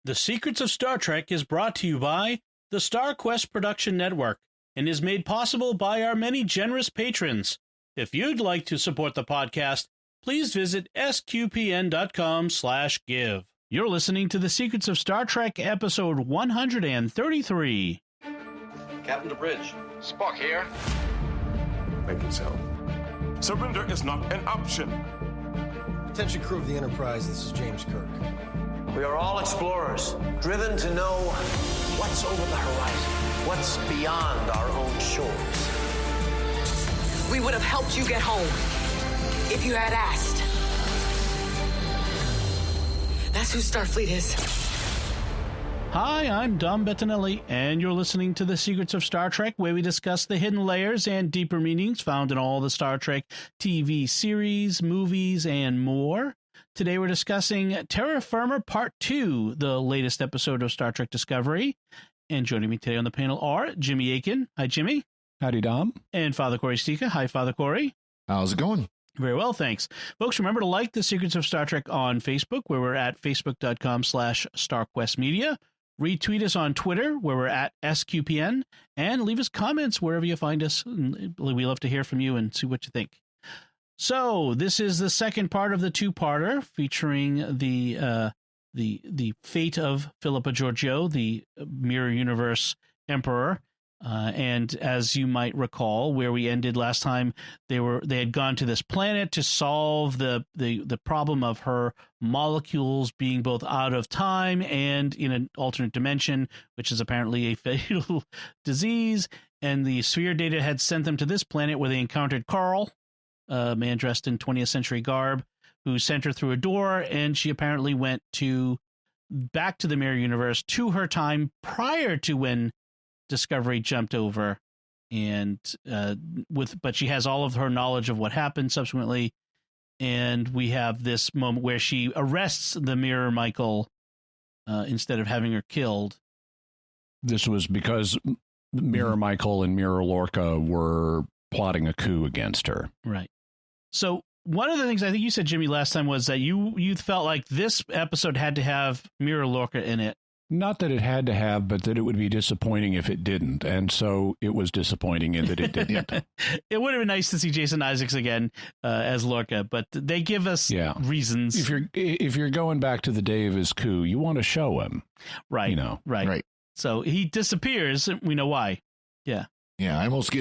The Secrets of Star Trek is brought to you by the Star Quest Production Network and is made possible by our many generous patrons. If you'd like to support the podcast, please visit sqpn.com/give. You're listening to The Secrets of Star Trek, episode 133. Captain to bridge. Spock here. Make it so. Surrender is not an option. Attention crew of the Enterprise, this is James Kirk. We are all explorers, driven to know what's over the horizon, what's beyond our own shores. We would have helped you get home if you had asked. That's who Starfleet is. Hi, I'm Dom Bettinelli, and you're listening to The Secrets of Star Trek, where we discuss the hidden layers and deeper meanings found in all the Star Trek TV series, movies, and more. Today we're discussing Terra Firma Part 2, the latest episode of Star Trek Discovery. And joining me today on the panel are Jimmy Akin. Hi, Jimmy. Howdy, Dom. And Father Cory Sticha. Hi, Father Cory. How's it going? Very well, thanks. Folks, remember to like The Secrets of Star Trek on Facebook, where we're at facebook.com/StarQuestMedia. Retweet us on Twitter, where we're at SQPN, and leave us comments wherever you find us. We love to hear from you and see what you think. So this is the second part of the two-parter featuring the fate of Philippa Georgiou, the Mirror Universe Emperor. And as you might recall, where we ended last time, they had gone to this planet to solve the problem of her molecules being both out of time and in an alternate dimension, which is apparently a fatal disease. And the sphere data had sent them to this planet where they encountered Carl, a man dressed in 20th century garb, who sent her through a door, and she apparently went back to the Mirror Universe to her time prior to when Discovery jumped over, and but she has all of her knowledge of what happened subsequently, and we have this moment where she arrests the Mirror Michael instead of having her killed. This was because Mirror Michael and Mirror Lorca were plotting a coup against her. Right. So one of the things I think you said, Jimmy, last time was that you felt like this episode had to have Mirror Lorca in it. Not that it had to have, but that it would be disappointing if it didn't. And so it was disappointing in that it didn't. It would have been nice to see Jason Isaacs again as Lorca, but they give us reasons. If you're going back to the day of his coup, you want to show him. Right. Right. So he disappears. We know why. Yeah. Yeah, I almost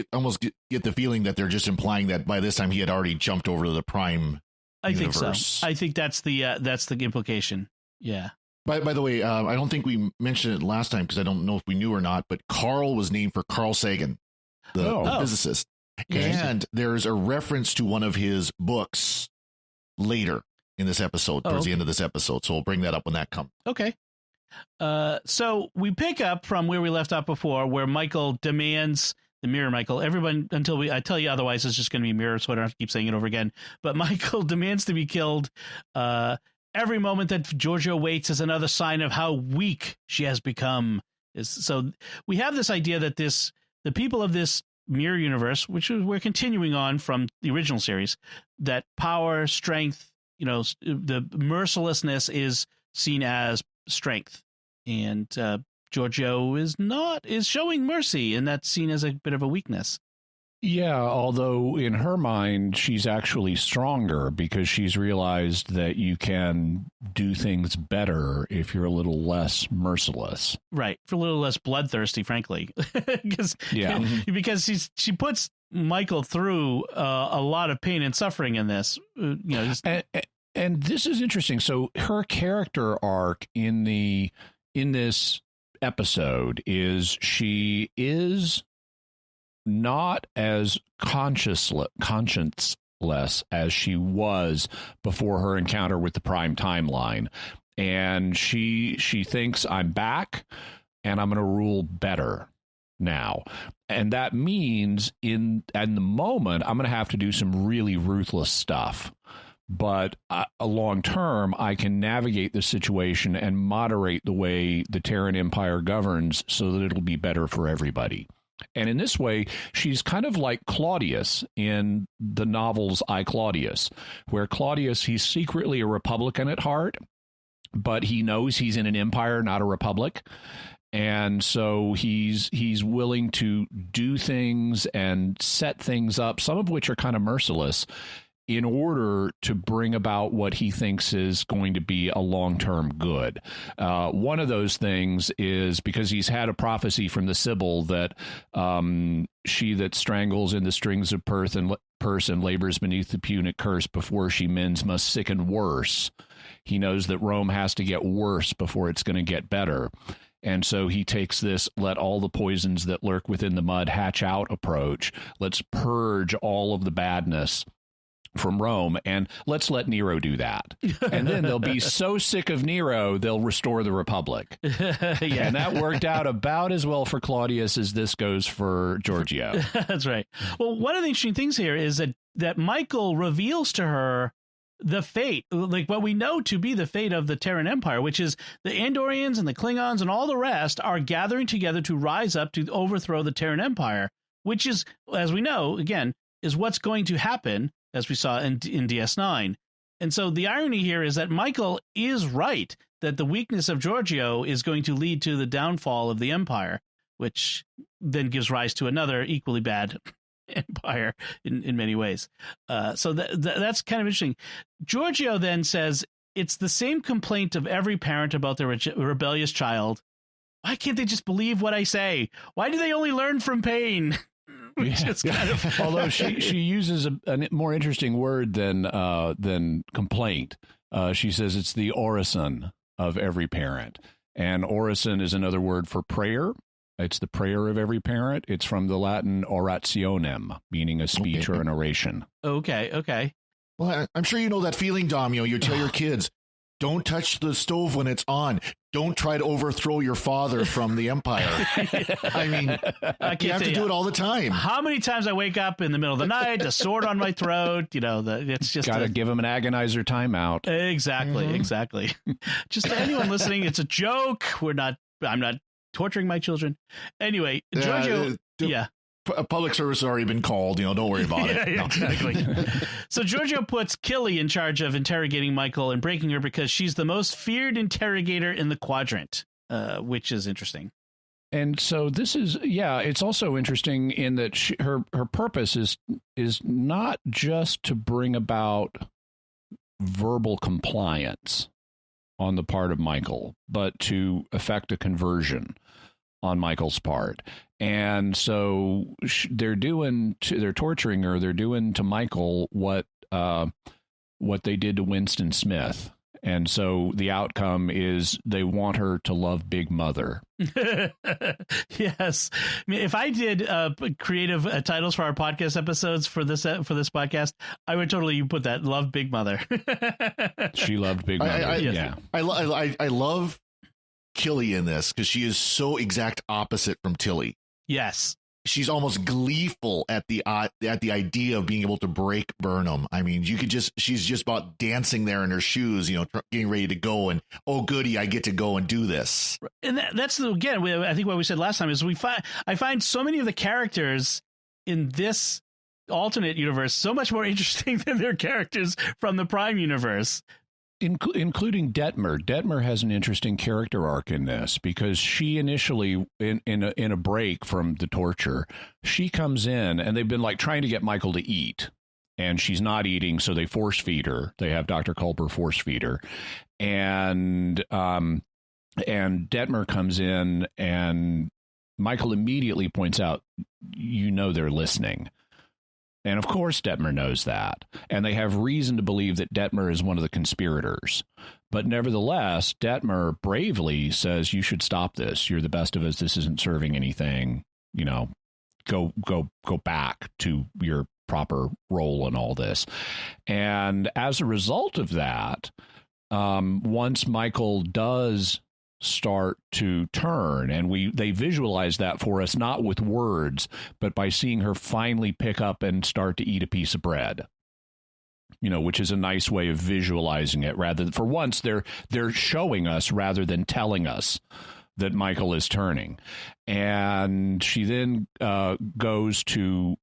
get the feeling that they're just implying that by this time he had already jumped over to the Prime universe. Think so. I think that's the implication. Yeah. By the way, I don't think we mentioned it last time because I don't know if we knew or not, but Carl was named for Carl Sagan, the physicist. And there's a reference to one of his books later in this episode, towards the end of this episode. So we'll bring that up when that comes. Okay. So we pick up from where we left off before, where Michael demands the Mirror Michael. Everyone, until I tell you otherwise, it's just going to be Mirror, so I don't have to keep saying it over again. But Michael demands to be killed. Every moment that Georgiou waits is another sign of how weak she has become. So we have this idea that the people of this Mirror Universe, which we're continuing on from the original series, that power, strength, the mercilessness is seen as strength, and Georgiou is showing mercy, and that's seen as a bit of a weakness. Yeah, although in her mind, she's actually stronger because she's realized that you can do things better if you're a little less merciless. Right, for a little less bloodthirsty, frankly. because she puts Michael through a lot of pain and suffering in this. And this is interesting. So her character arc in this episode is she is not as conscienceless as she was before her encounter with the Prime timeline. And she thinks, I'm back and I'm going to rule better now. And that means in the moment, I'm going to have to do some really ruthless stuff. But long term, I can navigate the situation and moderate the way the Terran Empire governs so that it'll be better for everybody. And in this way, she's kind of like Claudius in the novels I, Claudius, where Claudius, he's secretly a Republican at heart. but he knows he's in an empire, not a republic. And so he's willing to do things and set things up, some of which are kind of merciless, in order to bring about what he thinks is going to be a long-term good. One of those things is because he's had a prophecy from the Sibyl that she that strangles in the strings of purse and labors beneath the Punic curse before she mends must sicken worse. He knows that Rome has to get worse before it's going to get better. And so he takes this let all the poisons that lurk within the mud hatch out approach. Let's purge all of the badness from Rome, and let's let Nero do that. And then they'll be so sick of Nero, they'll restore the Republic. Yeah. And that worked out about as well for Claudius as this goes for Giorgio. That's right. Well, one of the interesting things here is that Michael reveals to her the fate, like what we know to be the fate of the Terran Empire, which is the Andorians and the Klingons and all the rest are gathering together to rise up to overthrow the Terran Empire, which is, as we know, again, is what's going to happen, as we saw in DS9. And so the irony here is that Michael is right, that the weakness of Giorgio is going to lead to the downfall of the Empire, which then gives rise to another equally bad empire in many ways. So that's kind of interesting. Giorgio then says, it's the same complaint of every parent about their rebellious child. Why can't they just believe what I say? Why do they only learn from pain? Kind of although she uses a more interesting word than complaint. She says it's the orison of every parent, and orison is another word for prayer. It's the prayer of every parent. It's from the Latin orationem, meaning a speech or an oration. Okay. Well, I'm sure you know that feeling, Dom. You tell your kids, don't touch the stove when it's on. Don't try to overthrow your father from the empire. I mean, you have to do it all the time. How many times I wake up in the middle of the night, a sword on my throat, it's just got to give him an agonizer timeout. Exactly. Just to anyone listening, it's a joke. I'm not torturing my children. Anyway, Giorgio, public service has already been called. Don't worry about it. No. Exactly. So Giorgio puts Killy in charge of interrogating Michael and breaking her because she's the most feared interrogator in the quadrant, which is interesting. And so this is, it's also interesting in that her purpose is not just to bring about verbal compliance on the part of Michael, but to effect a conversion on Michael's part. And so they're torturing her. They're doing to Michael what they did to Winston Smith. And so the outcome is they want her to love Big Mother. Yes. I mean, if I did creative titles for our podcast episodes for this podcast, I would totally put that, love Big Mother. She loved Big Mother. I love Killy in this because she is so exact opposite from Tilly. Yes. She's almost gleeful at the idea of being able to break Burnham. I mean, she's just about dancing there in her shoes, getting ready to go, and oh goody, I get to go and do this. And that's again, I think what we said last time is I find so many of the characters in this alternate universe so much more interesting than their characters from the Prime universe. Including Detmer. Detmer has an interesting character arc in this because she initially, in a break from the torture, she comes in and they've been like trying to get Michael to eat, and she's not eating, so they force feed her. They have Dr. Culper force feed her, and Detmer comes in, and Michael immediately points out, they're listening. And of course, Detmer knows that. And they have reason to believe that Detmer is one of the conspirators. But nevertheless, Detmer bravely says, you should stop this. You're the best of us. This isn't serving anything. Go back to your proper role in all this. And as a result of that, once Michael does start to turn, and they visualize that for us, not with words, but by seeing her finally pick up and start to eat a piece of bread, which is a nice way of visualizing it. Rather, for once, they're showing us rather than telling us that Michael is turning. And she then goes to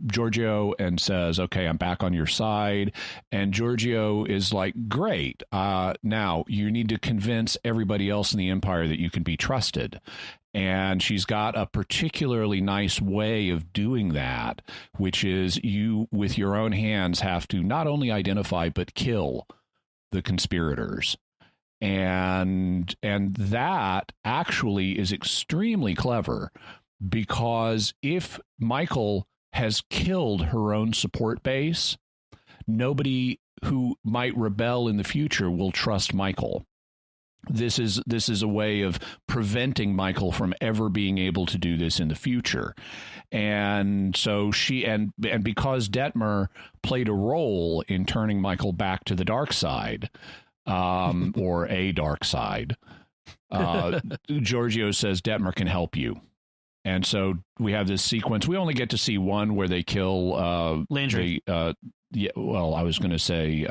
Giorgio and says, okay, I'm back on your side. And Giorgio is like, great. Now you need to convince everybody else in the Empire that you can be trusted. And she's got a particularly nice way of doing that, which is you, with your own hands, have to not only identify but kill the conspirators. And that actually is extremely clever, because if Michael has killed her own support base, nobody who might rebel in the future will trust Michael. This is a way of preventing Michael from ever being able to do this in the future. And so she and because Detmer played a role in turning Michael back to the dark side, or a dark side, Giorgio says Detmer can help you. And so we have this sequence. We only get to see one where they kill Landry. Yeah, well, I was going to say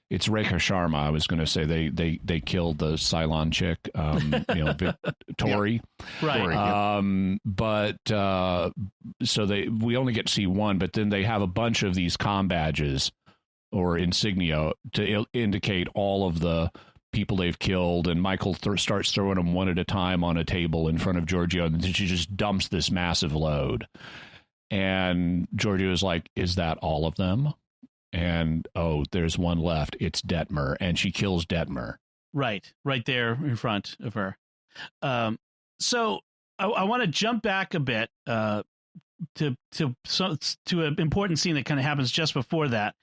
it's Rekha Sharma. I was going to say they killed the Cylon chick, Tori. Yeah. Right. But so we only get to see one, but then they have a bunch of these comm badges or insignia to indicate all of the people they've killed, and Michael starts throwing them one at a time on a table in front of Giorgio, and then she just dumps this massive load. And Giorgio is like, is that all of them? And, oh, there's one left. It's Detmer, and she kills Detmer. Right there in front of her. So I want to jump back a bit to an important scene that kind of happens just before that,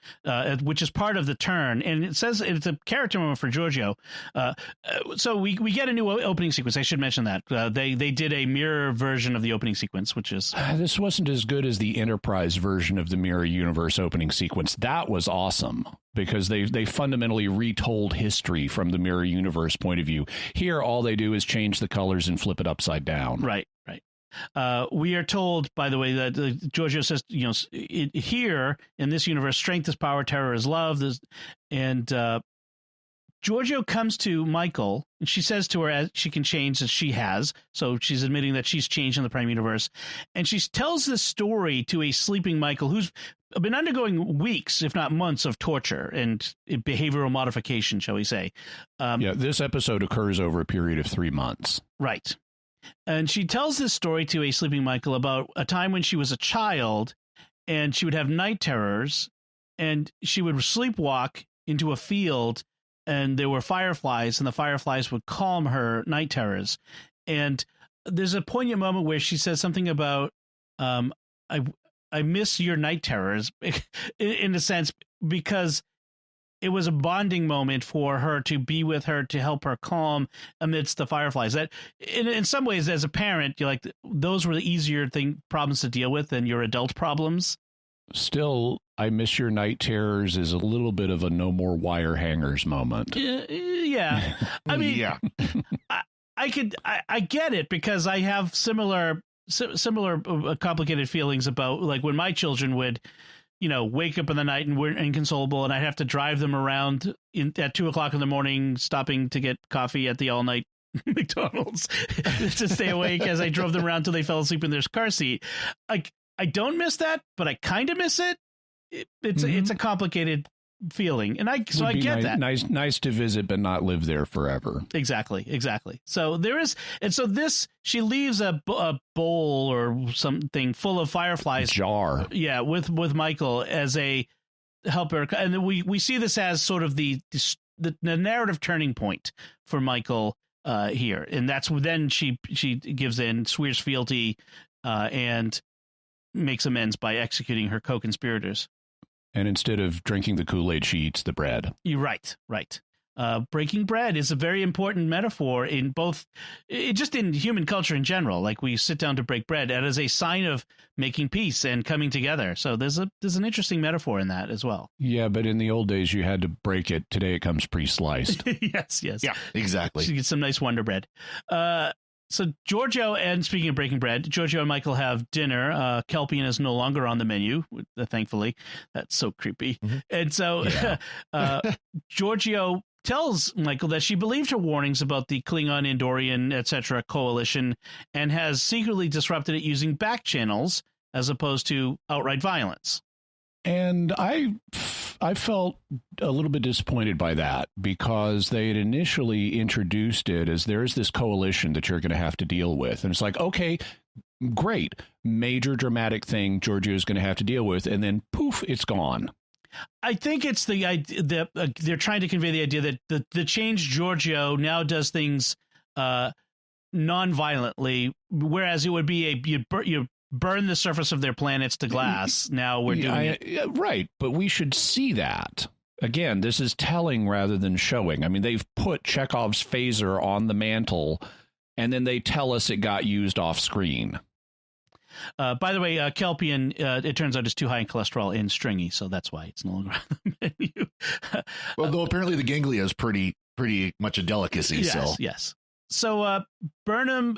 which is part of the turn, and it says it's a character moment for Giorgio. So we get a new opening sequence. I should mention that they did a mirror version of the opening sequence, which is this wasn't as good as the Enterprise version of the Mirror Universe opening sequence. That was awesome, because they fundamentally retold history from the Mirror Universe point of view. Here, all they do is change the colors and flip it upside down. Right. We are told, by the way, that Giorgio says, here in this universe, strength is power, terror is love. And Giorgio comes to Michael, and she says to her, as she can change, as she has. So she's admitting that she's changed in the Prime Universe. And she tells this story to a sleeping Michael who's been undergoing weeks, if not months, of torture and behavioral modification, shall we say. This episode occurs over a period of 3 months. Right. And she tells this story to a sleeping Michael about a time when she was a child, and she would have night terrors, and she would sleepwalk into a field, and there were fireflies, and the fireflies would calm her night terrors. And there's a poignant moment where she says something about, I miss your night terrors, in a sense, because it was a bonding moment for her to be with her, to help her calm amidst the fireflies. That, in some ways, as a parent, you're like, those were the easier problems to deal with than your adult problems. Still, I miss your night terrors is a little bit of a no more wire hangers moment. Yeah. I mean, yeah. I get it, because I have similar complicated feelings about, like, when my children would, wake up in the night and we're inconsolable, and I'd have to drive them around at 2:00 in the morning, stopping to get coffee at the all night McDonald's to stay awake as I drove them around till they fell asleep in their car seat. I don't miss that, but I kind of miss it. It's a complicated feeling, and I get that. Nice to visit, but not live there forever. Exactly. So there is, and so she leaves a bowl or something full of fireflies, jar. Yeah, with Michael as a helper, and then we see this as sort of the narrative turning point for Michael here, and that's then she gives in, swears fealty, and makes amends by executing her co-conspirators. And instead of drinking the Kool-Aid, she eats the bread. You're right. Breaking bread is a very important metaphor in just in human culture in general. Like, we sit down to break bread, and as a sign of making peace and coming together. So there's an interesting metaphor in that as well. Yeah, but in the old days, you had to break it. Today, it comes pre-sliced. Yes. Yeah, exactly. So you get some nice Wonder Bread. So Giorgio, and speaking of breaking bread, Giorgio and Michael have dinner. Kelpian is no longer on the menu, thankfully. That's so creepy. Mm-hmm. And so Giorgio tells Michael that she believed her warnings about the Klingon, Andorian, etc. coalition, and has secretly disrupted it using back channels as opposed to outright violence. And I felt a little bit disappointed by that, because they had initially introduced it as there's this coalition that you're going to have to deal with. And it's like, okay, great, major dramatic thing Giorgio's going to have to deal with. And then poof, it's gone. I think it's the idea that they're trying to convey the idea that the changed Giorgio now does things non-violently, whereas it would be you burn the surface of their planets to glass. Now we're doing it. Right, but we should see that. Again, this is telling rather than showing. I mean, they've put Chekhov's phaser on the mantle, and then they tell us it got used off screen. By the way, Kelpian, it turns out, is too high in cholesterol and stringy, so that's why it's no longer on the menu. Well, though apparently the ganglia is pretty much a delicacy. Yes. So Burnham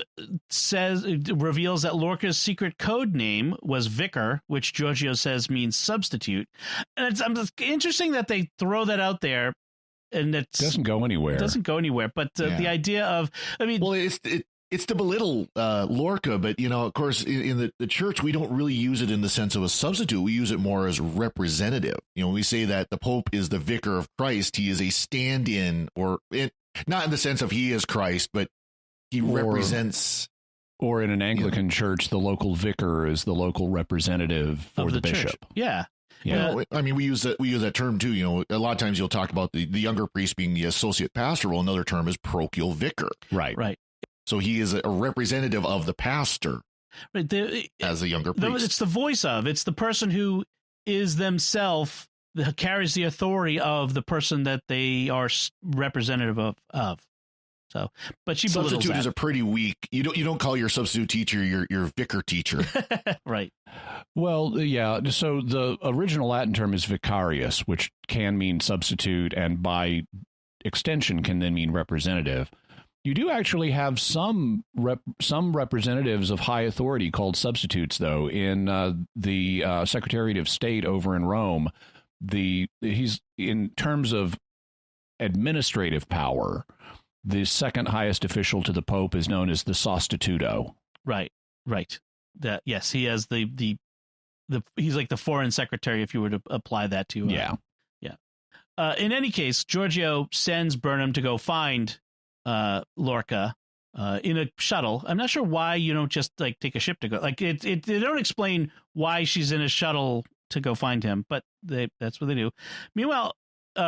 reveals that Lorca's secret code name was Vicar, which Giorgio says means substitute. And it's interesting that they throw that out there, and it doesn't go anywhere. But the idea of, well, it's to belittle Lorca, but of course, in the church, we don't really use it in the sense of a substitute. We use it more as representative. We say that the Pope is the vicar of Christ. He is a stand-in, not in the sense of he is Christ, but he represents. Or in an Anglican church, the local vicar is the local representative for the bishop. Church. Yeah. Yeah. Well, I mean, we use that term too. A lot of times you'll talk about the younger priest being the associate pastor. Well, another term is parochial vicar. Right. So he is a representative of the pastor, as a younger priest. It's the voice of. It's the person who is themselves, carries the authority of the person that they are representative of. So, but she substitute is a pretty weak. You don't call your substitute teacher your vicar teacher, right? Well, yeah. So the original Latin term is vicarius, which can mean substitute, and by extension can then mean representative. You do actually have some representatives of high authority called substitutes, though. In the Secretariat of State over in Rome, he's in terms of administrative power, the second highest official to the Pope is known as the sostituto. Right. Yes, he has the he's like the foreign secretary, if you were to apply that to. Yeah. In any case, Giorgio sends Burnham to go find Lorca in a shuttle. I'm not sure why you don't just take a ship to go. They don't explain why she's in a shuttle to go find him, but that's what they do. Meanwhile,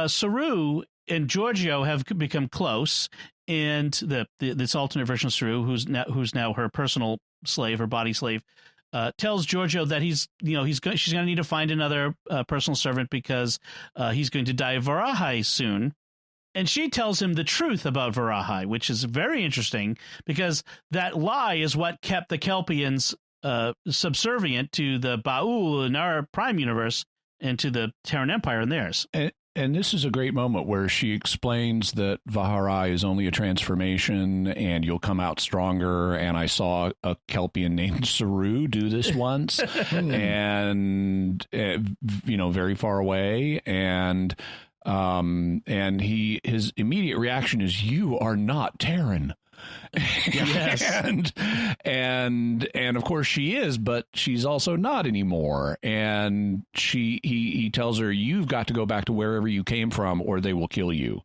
Saru and Giorgio have become close, and this alternate version of Saru, who's now her personal slave, her body slave, tells Giorgio that she's going to need to find another personal servant because he's going to die of Varahi soon. And she tells him the truth about Varahi, which is very interesting because that lie is what kept the Kelpians subservient to the Ba'ul in our Prime universe and to the Terran Empire in theirs. And this is a great moment where she explains that Varahi is only a transformation and you'll come out stronger. And I saw a Kelpian named Saru do this once and, very far away. And his immediate reaction is, "You are not Terran." Yes. and of course she is, but she's also not anymore. And he tells her, "You've got to go back to wherever you came from or they will kill you."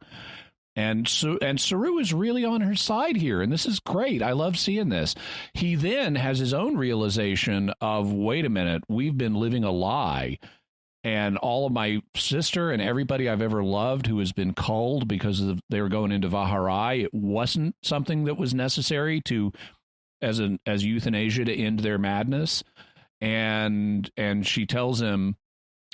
And Saru is really on her side here, and this is great. I love seeing this. He then has his own realization of, wait a minute, we've been living a lie. And all of my sister and everybody I've ever loved who has been culled because they were going into Varahi, it wasn't something that was necessary as euthanasia to end their madness. And she tells him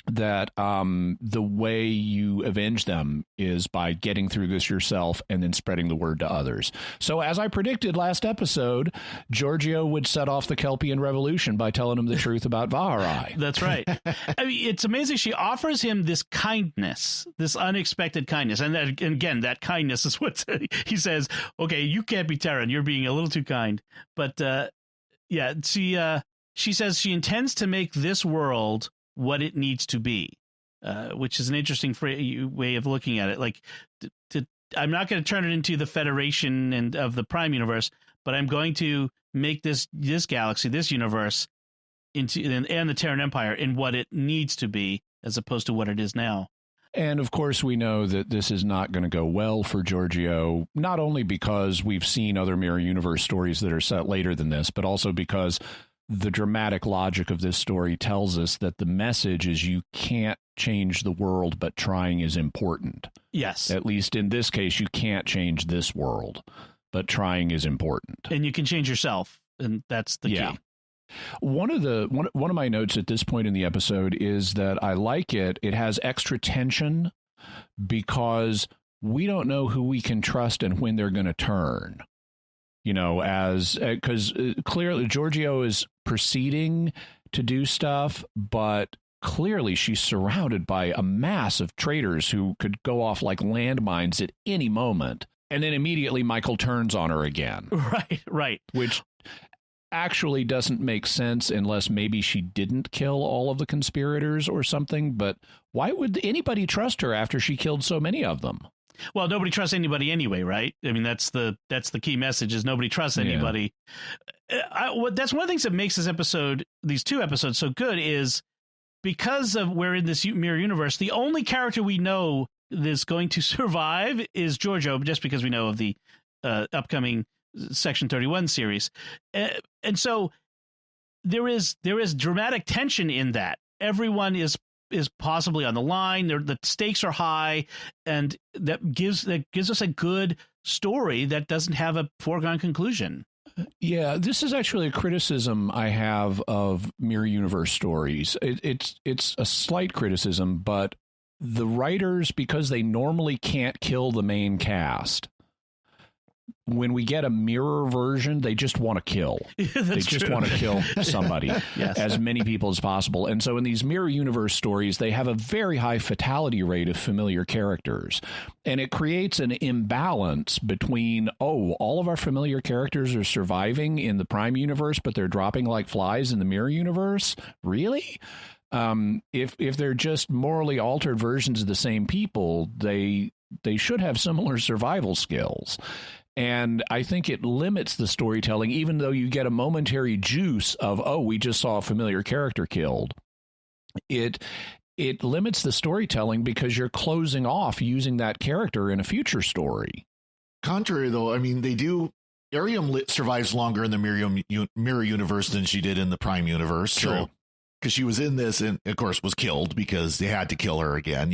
that the way you avenge them is by getting through this yourself and then spreading the word to others. So as I predicted last episode, Giorgio would set off the Kelpian revolution by telling him the truth about Varahi. That's right. I mean, it's amazing. She offers him this kindness, this unexpected kindness. And again, that kindness is what he says, okay, you can't be Terran. You're being a little too kind. But she says she intends to make this world what it needs to be, which is an interesting way of looking at it. I'm not going to turn it into the Federation and of the Prime universe, but I'm going to make this galaxy, this universe, and the Terran Empire in what it needs to be as opposed to what it is now. And of course, we know that this is not going to go well for Giorgio, not only because we've seen other Mirror Universe stories that are set later than this, but also because the dramatic logic of this story tells us that the message is you can't change the world, but trying is important. Yes. At least in this case, you can't change this world, but trying is important. And you can change yourself, and that's the key. One of my notes at this point in the episode is that I like it. It has extra tension because we don't know who we can trust and when they're going to turn. Because clearly Giorgio is proceeding to do stuff, but clearly she's surrounded by a mass of traitors who could go off like landmines at any moment. And then immediately Michael turns on her again. Right. Which actually doesn't make sense unless maybe she didn't kill all of the conspirators or something. But why would anybody trust her after she killed so many of them? Well, nobody trusts anybody anyway, right? I mean, that's the key message is nobody trusts anybody. That's one of the things that makes these two episodes so good is because of we're in this mirror universe, the only character we know that's going to survive is Giorgio, just because we know of the upcoming Section 31 series. And so there is dramatic tension in that. Everyone is possibly on the line. The stakes are high, and that gives us a good story that doesn't have a foregone conclusion. Yeah, this is actually a criticism I have of Mirror Universe stories. It's a slight criticism, but the writers, because they normally can't kill the main cast, when we get a mirror version, they just want to kill. They just want to kill somebody, as many people as possible. And so in these Mirror Universe stories, they have a very high fatality rate of familiar characters. And it creates an imbalance between, all of our familiar characters are surviving in the Prime Universe, but they're dropping like flies in the Mirror Universe? Really? If they're just morally altered versions of the same people, they should have similar survival skills. And I think it limits the storytelling, even though you get a momentary juice of, we just saw a familiar character killed. It limits the storytelling because you're closing off using that character in a future story. Contrary, though, I mean, Ariam survives longer in the Mirror Universe than she did in the Prime Universe. True. So, because she was in this and, of course, was killed because they had to kill her again,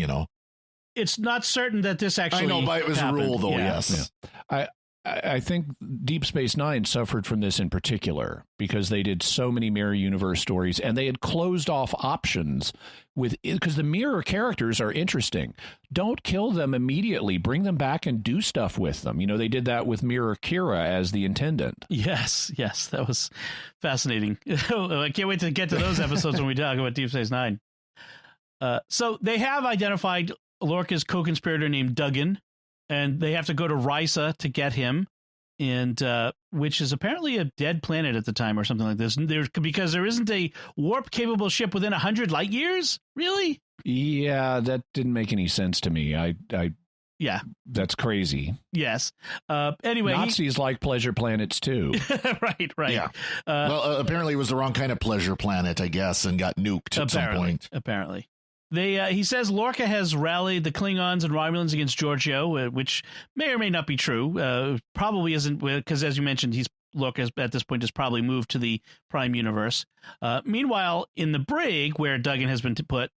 It's not certain that this actually I know, but it was happened. a rule, though, yes. Yeah. I think Deep Space Nine suffered from this in particular because they did so many Mirror Universe stories and they had closed off options because the mirror characters are interesting. Don't kill them immediately. Bring them back and do stuff with them. They did that with Mirror Kira as the Intendant. Yes, that was fascinating. I can't wait to get to those episodes when we talk about Deep Space Nine. So they have identified Lorca's co-conspirator named Duggan, and they have to go to Risa to get him, and which is apparently a dead planet at the time or something like this. Because there isn't a warp-capable ship within 100 light years? Really? Yeah, that didn't make any sense to me. Yeah. That's crazy. Yes. Anyway. Nazis like pleasure planets, too. Right. Yeah. Apparently it was the wrong kind of pleasure planet, I guess, and got nuked at some point. Apparently. He says Lorca has rallied the Klingons and Romulans against Giorgio, which may or may not be true. Probably isn't, because as you mentioned, Lorca at this point has probably moved to the Prime Universe. Meanwhile, in the brig where Duggan has been put,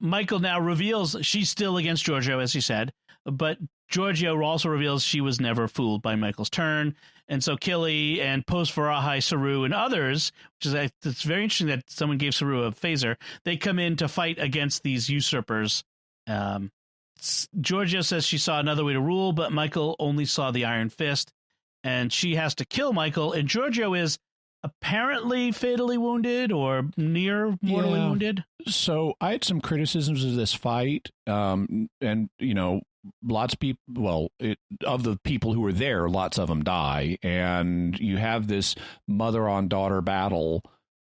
Michael now reveals she's still against Giorgio, as he said, but Giorgio also reveals she was never fooled by Michael's turn. And so Killy and Post-Farahai, Saru, and others, it's very interesting that someone gave Saru a phaser, they come in to fight against these usurpers. Giorgio says she saw another way to rule, but Michael only saw the Iron Fist, and she has to kill Michael, and Giorgio is apparently fatally wounded or near mortally wounded. So I had some criticisms of this fight, and lots of people, of the people who were there, lots of them die, and you have this mother-on-daughter battle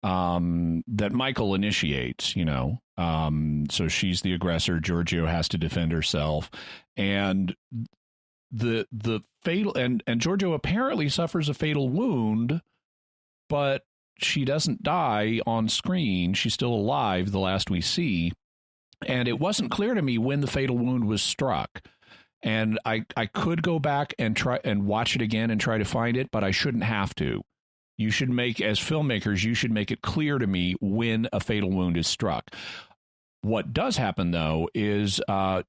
that Michael initiates, so she's the aggressor, Giorgio has to defend herself, and the fatal, and Giorgio apparently suffers a fatal wound, but she doesn't die on screen. She's still alive, the last we see. And it wasn't clear to me when the fatal wound was struck. And I could go back and try and watch it again and try to find it, but I shouldn't have to. You should make, as filmmakers, you should make it clear to me when a fatal wound is struck. What does happen, though, is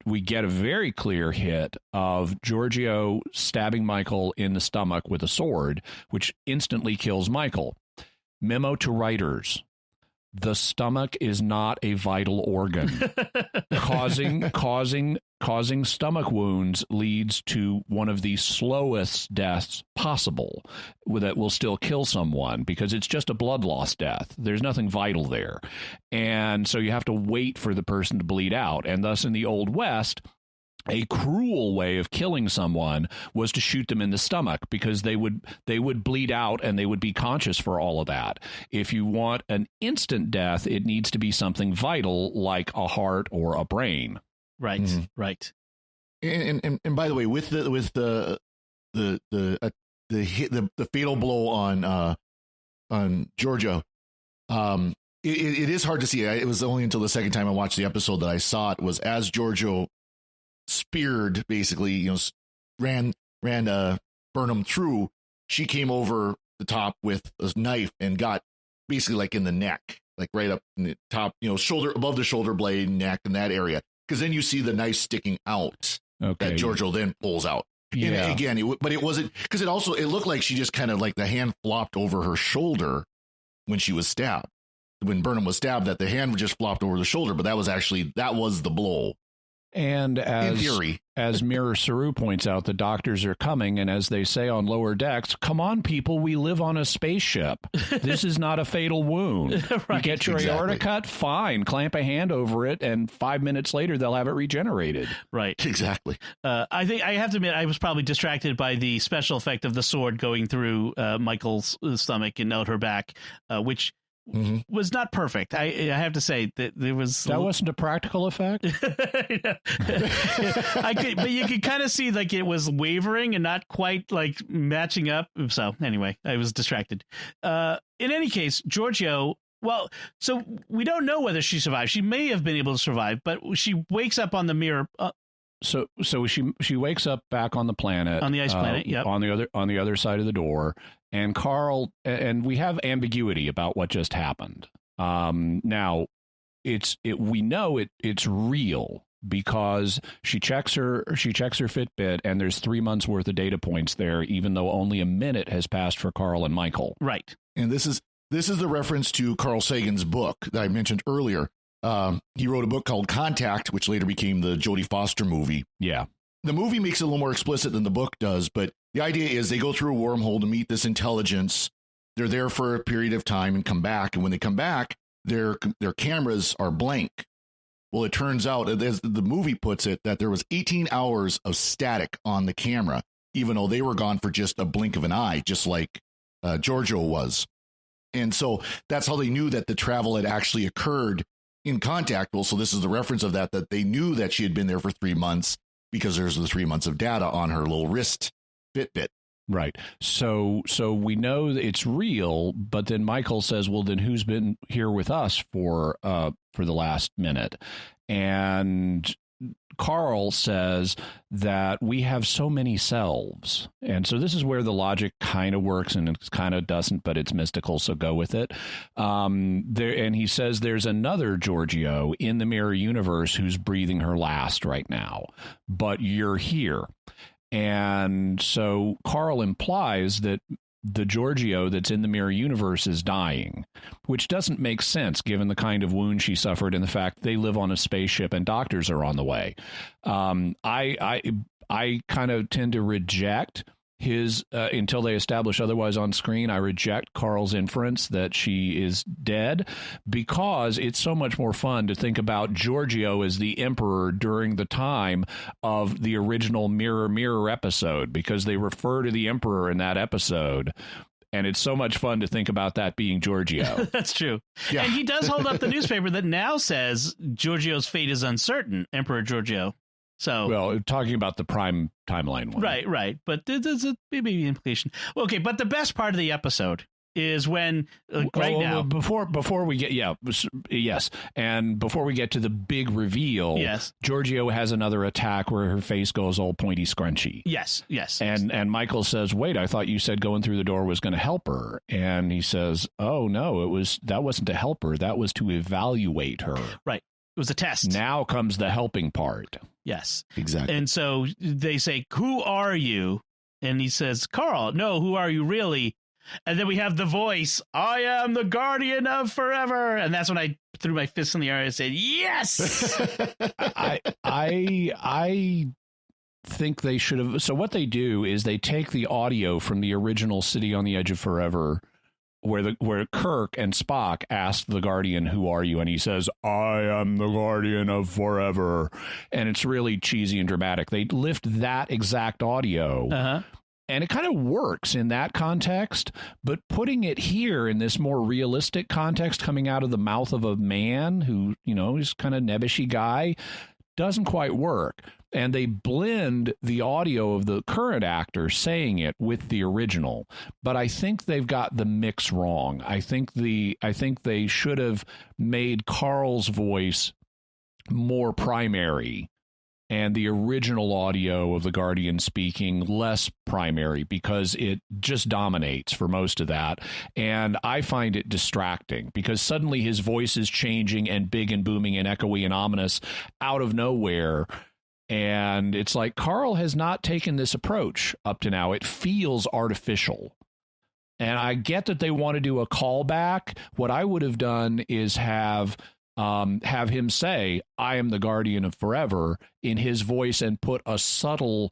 we get a very clear hit of Giorgio stabbing Michael in the stomach with a sword, which instantly kills Michael. Memo to writers. The stomach is not a vital organ. Causing stomach wounds leads to one of the slowest deaths possible that will still kill someone because it's just a blood loss death. There's nothing vital there. And so you have to wait for the person to bleed out. And thus, in the Old West, a cruel way of killing someone was to shoot them in the stomach because they would bleed out and they would be conscious for all of that. If you want an instant death, it needs to be something vital like a heart or a brain. Right, right. And by the way, with the fatal blow on Giorgio, it is hard to see. It was only until the second time I watched the episode that I saw it was as Giorgio speared, basically, ran Burnham through. She came over the top with a knife and got basically like in the neck, like right up in the top, shoulder, above the shoulder blade, neck, in that area. Because then you see the knife sticking out that Giorgio then pulls out. Yeah. And again, but it wasn't, because it looked like she just kind of like the hand flopped over her shoulder when she was stabbed. When Burnham was stabbed, that the hand just flopped over the shoulder, but that was the blow. And as Mirror Saru points out, the doctors are coming, and as they say on lower decks, come on, people, we live on a spaceship. This is not a fatal wound. Right. You get your aorta cut, fine. Clamp a hand over it, and 5 minutes later, they'll have it regenerated. Right. Exactly. I think I have to admit, I was probably distracted by the special effect of the sword going through Michael's stomach and out her back, which was not perfect. I have to say that there was that wasn't a practical effect. But you could kind of see like it was wavering and not quite like matching up. So anyway, I was distracted. In any case, Giorgio. Well, so we don't know whether she survived. She may have been able to survive, but she wakes up on the mirror. So she wakes up back on the planet, on the ice planet. Yep. on the other side of the door. And Carl, and we have ambiguity about what just happened. Now, we know it's real because she checks her Fitbit, and there's 3 months worth of data points there, even though only a minute has passed for Carl and Michael. Right. And this is the reference to Carl Sagan's book that I mentioned earlier. He wrote a book called Contact, which later became the Jodie Foster movie. Yeah. The movie makes it a little more explicit than the book does, but the idea is they go through a wormhole to meet this intelligence. They're there for a period of time and come back. And when they come back, their cameras are blank. Well, it turns out, as the movie puts it, that there was 18 hours of static on the camera, even though they were gone for just a blink of an eye, just like Giorgio was. And so that's how they knew that the travel had actually occurred in Contact. Well, so this is the reference of that they knew that she had been there for 3 months because there's the 3 months of data on her little wrist Fitbit. Right. So we know that it's real, but then Michael says, well, then who's been here with us for the last minute? And Carl says that we have so many selves. And so this is where the logic kind of works and it kind of doesn't, but it's mystical, so go with it. And he says there's another Giorgio in the mirror universe who's breathing her last right now, but you're here. And so Carl implies that the Giorgio that's in the mirror universe is dying, which doesn't make sense given the kind of wound she suffered and the fact they live on a spaceship and doctors are on the way. I kind of tend to reject his until they establish otherwise on screen. I reject Carl's inference that she is dead because it's so much more fun to think about Giorgio as the emperor during the time of the original Mirror episode, because they refer to the emperor in that episode. And it's so much fun to think about that being Giorgio. That's true. Yeah. And he does hold up the newspaper that now says Giorgio's fate is uncertain, Emperor Giorgio. So, well, talking about the prime timeline one. Right. But there's a maybe implication. Okay, but the best part of the episode is when now. Before we get yes, and before we get to the big reveal, yes, Giorgio has another attack where her face goes all pointy scrunchy. Yes. And Michael says, "Wait, I thought you said going through the door was going to help her." And he says, "Oh no, that wasn't to help her. That was to evaluate her." Right. It was a test. Now comes the helping part. Yes. Exactly. And so they say, "Who are you?" And he says, "Carl." "No, who are you really?" And then we have the voice, "I am the guardian of forever." And that's when I threw my fist in the air and said, "Yes." I think they should have. So what they do is they take the audio from the original City on the Edge of Forever, where Kirk and Spock ask the Guardian, "Who are you?" And he says, "I am the Guardian of Forever." And it's really cheesy and dramatic. They lift that exact audio, and it kind of works in that context. But putting it here in this more realistic context, coming out of the mouth of a man who, is kind of nebbishy guy, doesn't quite work. And they blend the audio of the current actor saying it with the original. But I think they've got the mix wrong. I think they should have made Carl's voice more primary and the original audio of the Guardian speaking less primary, because it just dominates for most of that. And I find it distracting because suddenly his voice is changing and big and booming and echoey and ominous out of nowhere. And it's like Carl has not taken this approach up to now. It feels artificial. And I get that they want to do a callback. What I would have done is have him say, "I am the Guardian of Forever" in his voice and put a subtle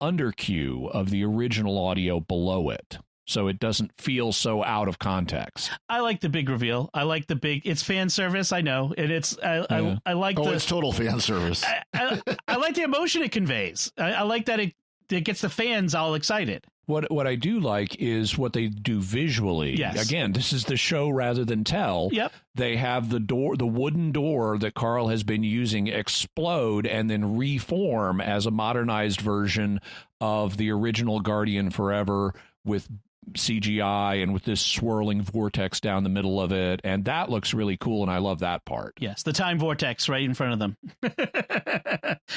undercue of the original audio below it, so it doesn't feel so out of context. I like the big reveal. I like it's fan service. I know. And I like it's total fan service. I like the emotion it conveys. I like that it gets the fans all excited. What I do like is what they do visually. Yes. Again, this is the show rather than tell. Yep. They have the wooden door that Carl has been using explode and then reform as a modernized version of the original Guardian Forever with CGI and with this swirling vortex down the middle of it. And that looks really cool. And I love that part. Yes. The time vortex right in front of them.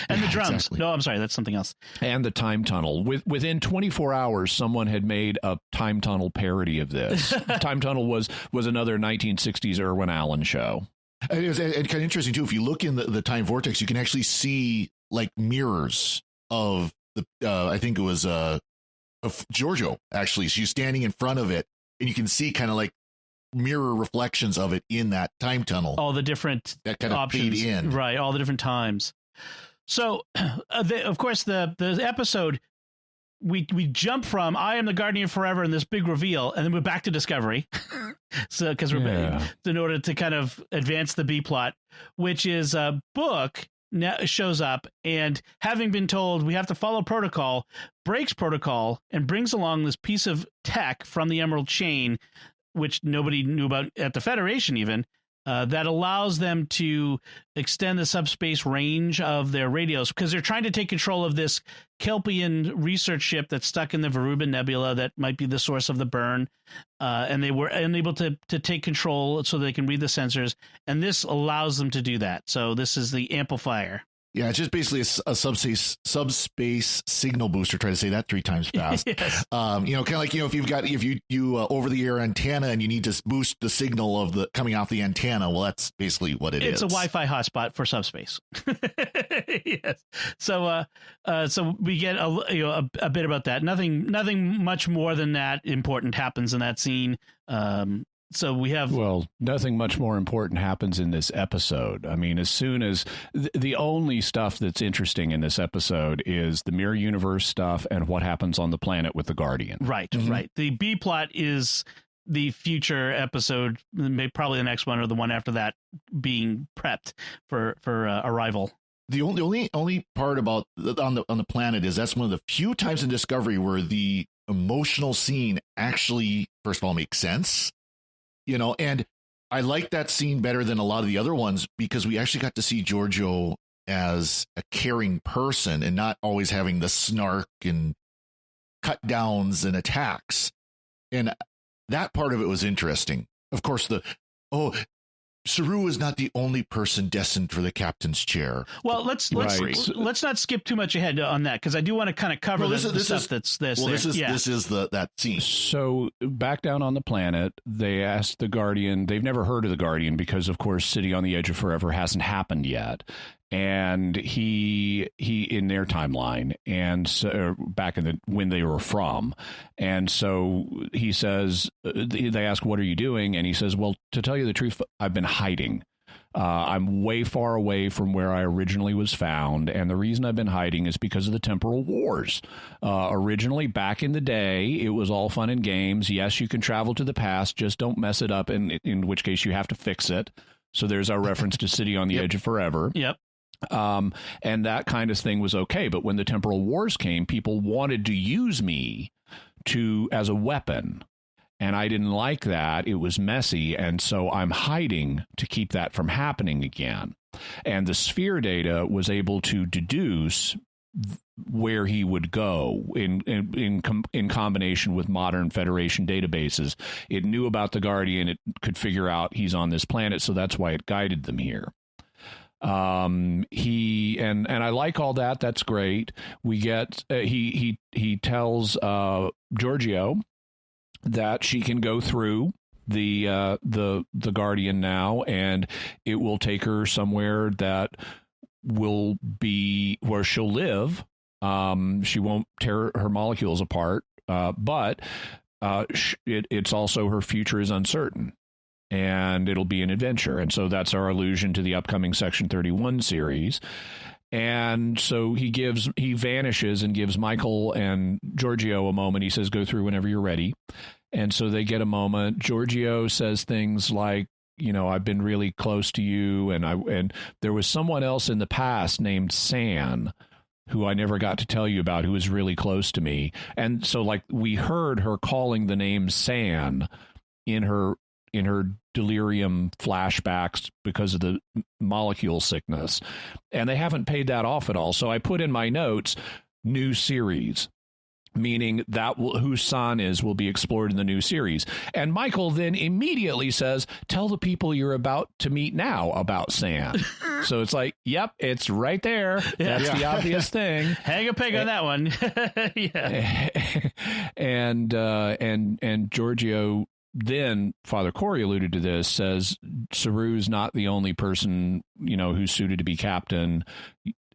And the drums. Exactly. No, I'm sorry. That's something else. And the time tunnel. Within 24 hours, someone had made a time tunnel parody of this. Time tunnel was another 1960s Irwin Allen show. And kind of interesting, too. If you look in the time vortex, you can actually see like mirrors of I think it was of Giorgio, actually. She's standing in front of it, and you can see kind of like mirror reflections of it in that time tunnel. All the different that kind of options, feed in. Right, all the different times. So, of course, the episode, we jump from "I am the Guardian Forever" and this big reveal, and then we're back to Discovery. So, because we're in order to kind of advance the B plot, which is a book. Now shows up, and having been told we have to follow protocol, breaks protocol and brings along this piece of tech from the Emerald Chain, which nobody knew about at the Federation even, that allows them to extend the subspace range of their radios, because they're trying to take control of this Kelpian research ship that's stuck in the Veruban Nebula that might be the source of the burn. And they were unable to take control so they can read the sensors. And this allows them to do that. So this is the amplifier. Yeah, it's just basically a subspace signal booster. Try to say that 3 times fast. Yes. Kind of like, if you over the air antenna and you need to boost the signal of the coming off the antenna. Well, that's basically what it is. It's a Wi-Fi hotspot for subspace. Yes. So we get a bit about that. Nothing much more than that important happens in that scene. So we have... Well, nothing much more important happens in this episode. I mean, as soon as... The only stuff that's interesting in this episode is the Mirror Universe stuff and what happens on the planet with the Guardian. Right, right. The B plot is the future episode, maybe probably the next one or the one after that, being prepped for arrival. The only part about on the planet is that's one of the few times in Discovery where the emotional scene actually, first of all, makes sense. And I like that scene better than a lot of the other ones because we actually got to see Giorgio as a caring person and not always having the snark and cut downs and attacks. And that part of it was interesting. Of course, Saru is not the only person destined for the captain's chair. Well, let's not skip too much ahead on that, because I do want to kind of cover this is that scene. So back down on the planet, they asked the Guardian. They've never heard of the Guardian because, of course, City on the Edge of Forever hasn't happened yet. And he in their timeline, and so back in when they were from, and so he says, they ask, "What are you doing?" And he says, "Well, to tell you the truth, I've been hiding. I'm way far away from where I originally was found, and the reason I've been hiding is because of the temporal wars. Originally, back in the day, it was all fun and games. Yes, you can travel to the past, just don't mess it up, in which case you have to fix it." So there's our reference to City on the Edge of Forever. Yep. And that kind of thing was okay. But when the temporal wars came, people wanted to use me as a weapon. And I didn't like that. It was messy. And so I'm hiding to keep that from happening again. And the sphere data was able to deduce where he would go in combination with modern Federation databases. It knew about the Guardian. It could figure out he's on this planet. So that's why it guided them here. He and I like all that. That's great. We get he tells Giorgio that she can go through the Guardian now, and it will take her somewhere that will be where she'll live. She won't tear her molecules apart, but it's also her future is uncertain. And it'll be an adventure. And so that's our allusion to the upcoming Section 31 series. And so he vanishes and gives Michael and Giorgio a moment. He says, "Go through whenever you're ready." And so they get a moment. Giorgio says things like, "I've been really close to you. And there was someone else in the past named San, who I never got to tell you about, who was really close to me." And so we heard her calling the name San in her delirium flashbacks because of the molecule sickness. And they haven't paid that off at all. So I put in my notes, new series, meaning that who San is will be explored in the new series. And Michael then immediately says, "Tell the people you're about to meet now about San." So it's like, yep, it's right there. That's the obvious thing. Hang a peg on that one. Yeah. And Giorgio, then Father Cory alluded to this, says Saru's not the only person, who's suited to be captain.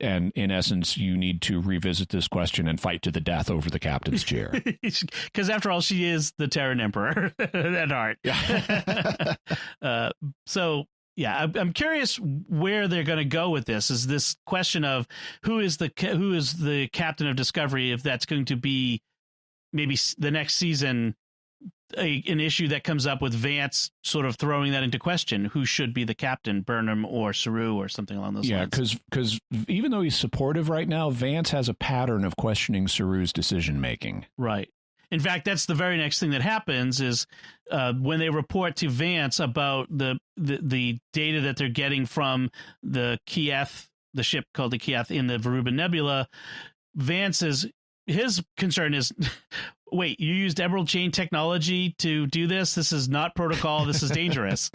And in essence, you need to revisit this question and fight to the death over the captain's chair. Because after all, she is the Terran Emperor at heart. Yeah. So, yeah, I'm curious where they're going to go with this. Is this question of who is the captain of Discovery, if that's going to be maybe the next season, an issue that comes up with Vance sort of throwing that into question. Who should be the captain, Burnham or Saru or something along those lines? Yeah, because even though he's supportive right now, Vance has a pattern of questioning Saru's decision-making. Right. In fact, that's the very next thing that happens is when they report to Vance about the data that they're getting from the Kieth, the ship called the Kieth in the Veruban Nebula, his concern is, wait, you used Emerald Chain technology to do this? This is not protocol. This is dangerous.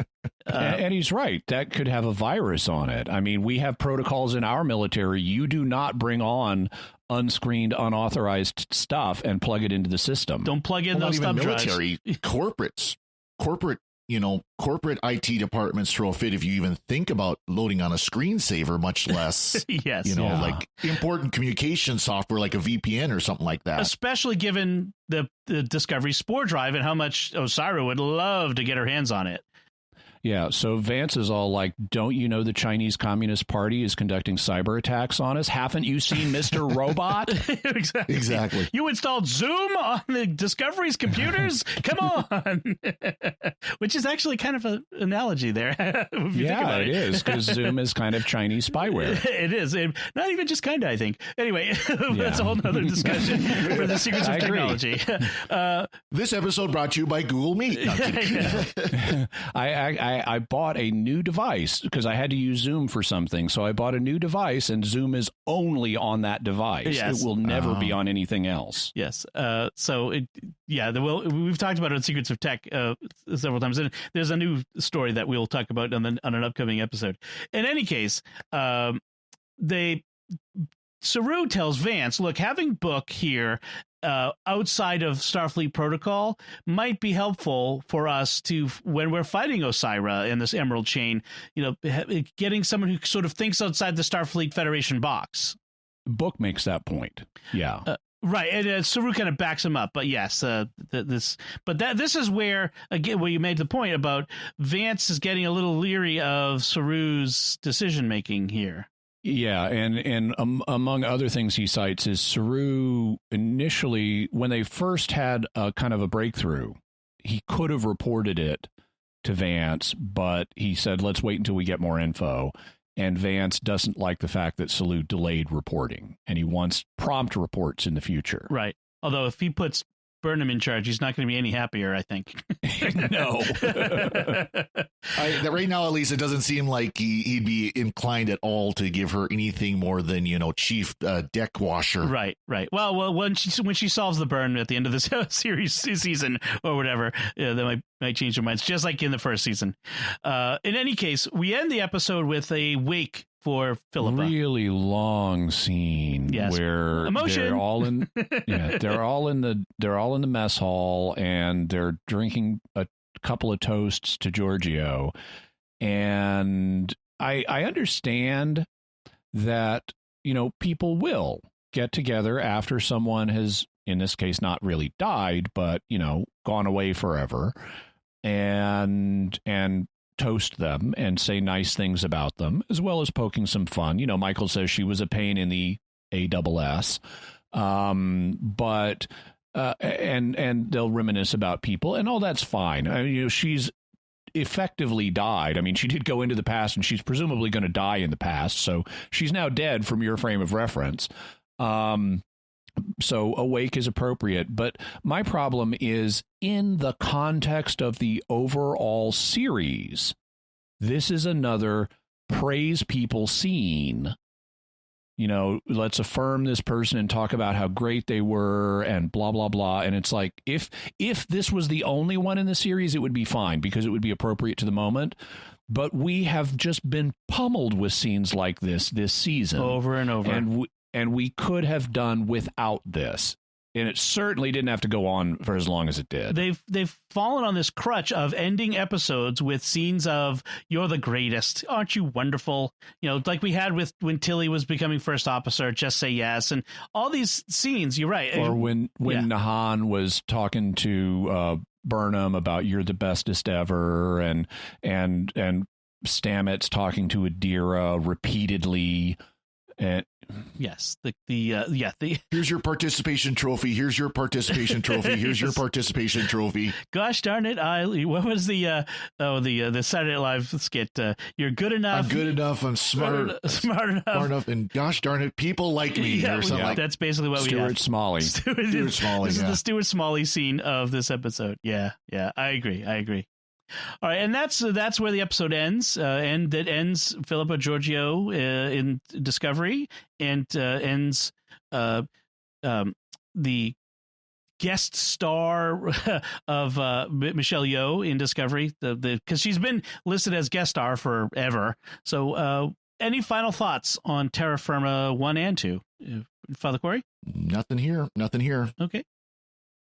And he's right. That could have a virus on it. I mean, we have protocols in our military. You do not bring on unscreened, unauthorized stuff and plug it into the system. Don't plug in those thumb drives. Military, corporate IT departments throw a fit if you even think about loading on a screensaver, much less, like important communication software like a VPN or something like that. Especially given the Discovery Spore drive and how much Osira would love to get her hands on it. Yeah, so Vance is all like, "Don't you know the Chinese Communist Party is conducting cyber attacks on us? Haven't you seen Mr. Robot?" Exactly. You installed Zoom on the Discovery's computers? Come on. Which is actually kind of an analogy there. If you think about it is, because Zoom is kind of Chinese spyware. It is. Not even just kind of, I think. Anyway, that's a whole nother discussion for the secrets of technology. This episode brought to you by Google Meet. No, I'm kidding. I I bought a new device because I had to use Zoom for something. So I bought a new device, and Zoom is only on that device. Yes. It will never be on anything else. Yes. We've talked about it on Secrets of Tech several times, and there's a new story that we'll talk about on an upcoming episode. In any case, Saru tells Vance, look, having Book here outside of Starfleet protocol might be helpful for us to, when we're fighting Osira in this Emerald Chain, getting someone who sort of thinks outside the Starfleet Federation box. Book makes that point. Yeah. Right, and Saru kind of backs him up, but yes, this is where, again, where you made the point about Vance is getting a little leery of Saru's decision making here. Yeah, and among other things he cites is Saru initially, when they first had a kind of a breakthrough, he could have reported it to Vance, but he said, let's wait until we get more info. And Vance doesn't like the fact that Saru delayed reporting, and he wants prompt reports in the future. Right. Although if he puts Burnham in charge, he's not going to be any happier, I think. No. Right now, at least, it doesn't seem like he'd be inclined at all to give her anything more than, chief deck washer. Right. Well, when she solves the burn at the end of this season or whatever, that might change their minds, just like in the first season. In any case, we end the episode with a wake for Philippa. Really long scene where emotion. They're all in they're all in the mess hall, and they're drinking a couple of toasts to Giorgio. And I understand that people will get together after someone has, in this case, not really died, but gone away forever, and toast them and say nice things about them, as well as poking some fun. Michael says she was a pain in the ASS, but and they'll reminisce about people, and all that's fine. I mean, she's effectively died. I mean, she did go into the past, and she's presumably going to die in the past, so she's now dead from your frame of reference. So awake is appropriate, but my problem is in the context of the overall series. This is another praise people scene. Let's affirm this person and talk about how great they were and blah, blah, blah. And it's like, if this was the only one in the series, it would be fine because it would be appropriate to the moment. But we have just been pummeled with scenes like this season. Over and over. And we could have done without this. And it certainly didn't have to go on for as long as it did. They've fallen on this crutch of ending episodes with scenes of "You're the greatest, aren't you wonderful?" Like we had with when Tilly was becoming first officer, "Just say yes," and all these scenes. You're right. Or when Nahan was talking to Burnham about "You're the bestest ever," and Stamets talking to Adira repeatedly. And yes, here's your participation trophy. Here's your participation trophy. Here's your participation trophy. Gosh darn it! What was the Saturday Night Live skit? You're good enough. I'm good enough. I'm smart enough. And gosh darn it, people like me. Or something like that's basically what we have. Stuart Smalley. Stuart Smalley. This is the Stuart Smalley scene of this episode. Yeah. I agree. All right, and that's where the episode ends, and that ends Philippa Giorgio in Discovery, and ends the guest star of Michelle Yeoh in Discovery, because she's been listed as guest star forever. So, any final thoughts on Terra Firma 1 and 2, Father Cory? Nothing here. Okay.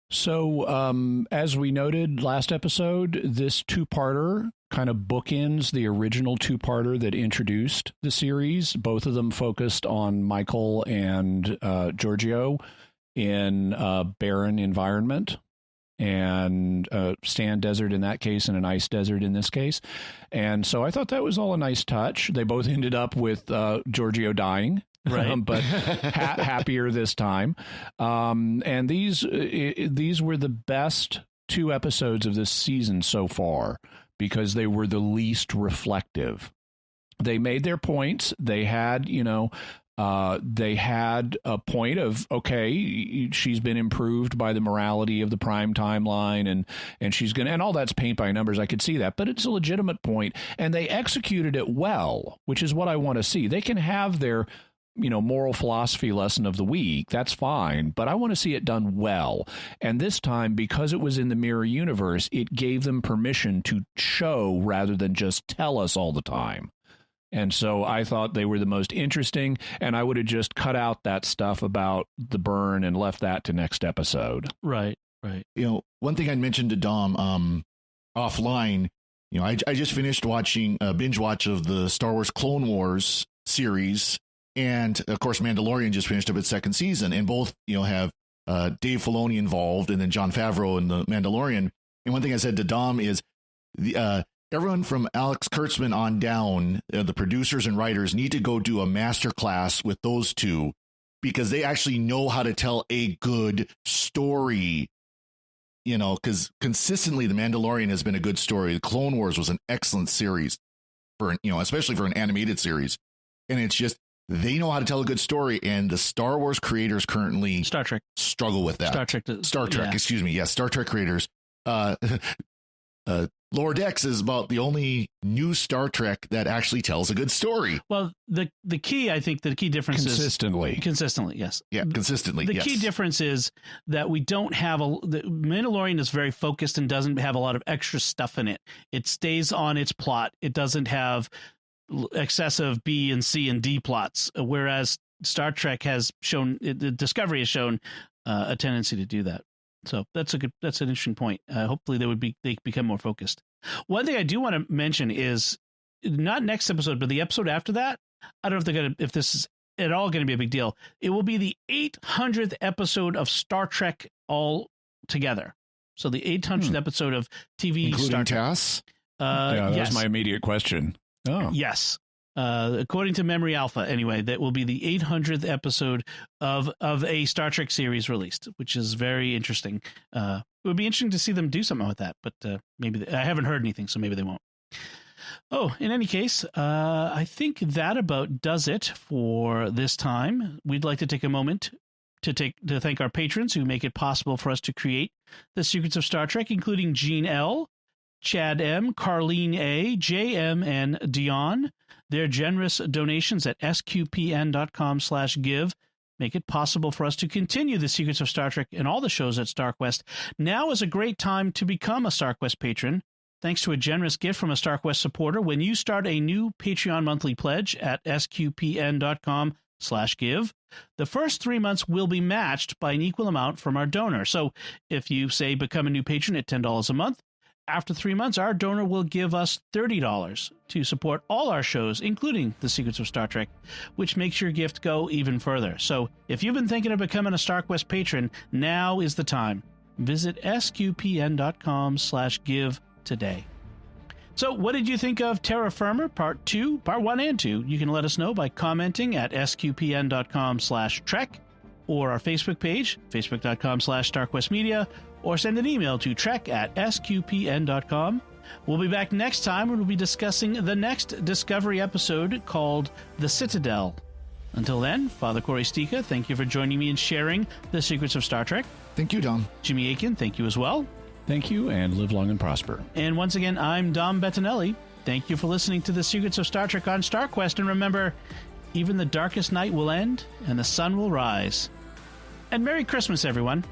So, as we noted last episode, this two-parter kind of bookends the original two-parter that introduced the series. Both of them focused on Michael and Giorgio in a barren environment, and sand desert in that case and an ice desert in this case. And so I thought that was all a nice touch. They both ended up with Giorgio dying. Right, but happier this time. And these were the best two episodes of this season so far because they were the least reflective. They made their points. They had, They had a point of, okay, she's been improved by the morality of the Prime timeline, and she's going to, and all that's paint by numbers. I could see that, but it's a legitimate point, and they executed it well, which is what I want to see. They can have their, moral philosophy lesson of the week. That's fine, but I want to see it done well. And this time, because it was in the mirror universe, it gave them permission to show rather than just tell us all the time. And so I thought they were the most interesting, and I would have just cut out that stuff about the burn and left that to next episode. Right. One thing I mentioned to Dom offline, I just finished watching a binge watch of the Star Wars Clone Wars series. And of course, Mandalorian just finished up its second season, and both, have Dave Filoni involved, and then Jon Favreau in the Mandalorian. And one thing I said to Dom is, everyone from Alex Kurtzman on down, the producers and writers, need to go do a master class with those two, because they actually know how to tell a good story. Because consistently, the Mandalorian has been a good story. The Clone Wars was an excellent series for especially for an animated series, and it's just. They know how to tell a good story, and the Star Wars creators currently Star Trek struggle with that. Star Trek, excuse me. Yes, Star Trek creators. Lower Decks is about the only new Star Trek that actually tells a good story. Well, the key, I think the key difference is consistently, yes. Yeah, consistently. The key difference is that we don't have the Mandalorian is very focused and doesn't have a lot of extra stuff in it. It stays on its plot. It doesn't have excessive B and C and D plots, whereas Star Trek has shown, the Discovery has shown a tendency to do that. So that's an interesting point. Hopefully they become more focused. One thing I do want to mention is not next episode, but the episode after that. I don't know if this is at all going to be a big deal. It will be the 800th episode of Star Trek all together. So the 800th episode of TV including Star Trek. TAS? That was my immediate question. Oh. Yes. According to Memory Alpha, anyway, that will be the 800th episode of a Star Trek series released, which is very interesting. It would be interesting to see them do something with that, but maybe I haven't heard anything, so maybe they won't. Oh, in any case, I think that about does it for this time. We'd like to take a moment to thank our patrons who make it possible for us to create the Secrets of Star Trek, including Gene L., Chad M., Carlene A., JM, and Dion. Their generous donations at sqpn.com/give make it possible for us to continue the Secrets of Star Trek and all the shows at StarQuest. Now is a great time to become a StarQuest patron. Thanks to a generous gift from a StarQuest supporter, when you start a new Patreon monthly pledge at sqpn.com/give, the first 3 months will be matched by an equal amount from our donor. So if you, say, become a new patron at $10 a month, after 3 months, our donor will give us $30 to support all our shows, including The Secrets of Star Trek, which makes your gift go even further. So if you've been thinking of becoming a StarQuest patron, now is the time. Visit sqpn.com/give today. So what did you think of Terra Firma Part 1 and 2? You can let us know by commenting at sqpn.com/trek or our Facebook page, facebook.com/StarQuestMedia, or send an email to trek@sqpn.com. We'll be back next time when we'll be discussing the next Discovery episode called The Citadel. Until then, Father Cory Sticha, thank you for joining me and sharing the Secrets of Star Trek. Thank you, Dom. Jimmy Akin, thank you as well. Thank you, and live long and prosper. And once again, I'm Dom Bettinelli. Thank you for listening to the Secrets of Star Trek on StarQuest. And remember, even the darkest night will end and the sun will rise. And Merry Christmas, everyone.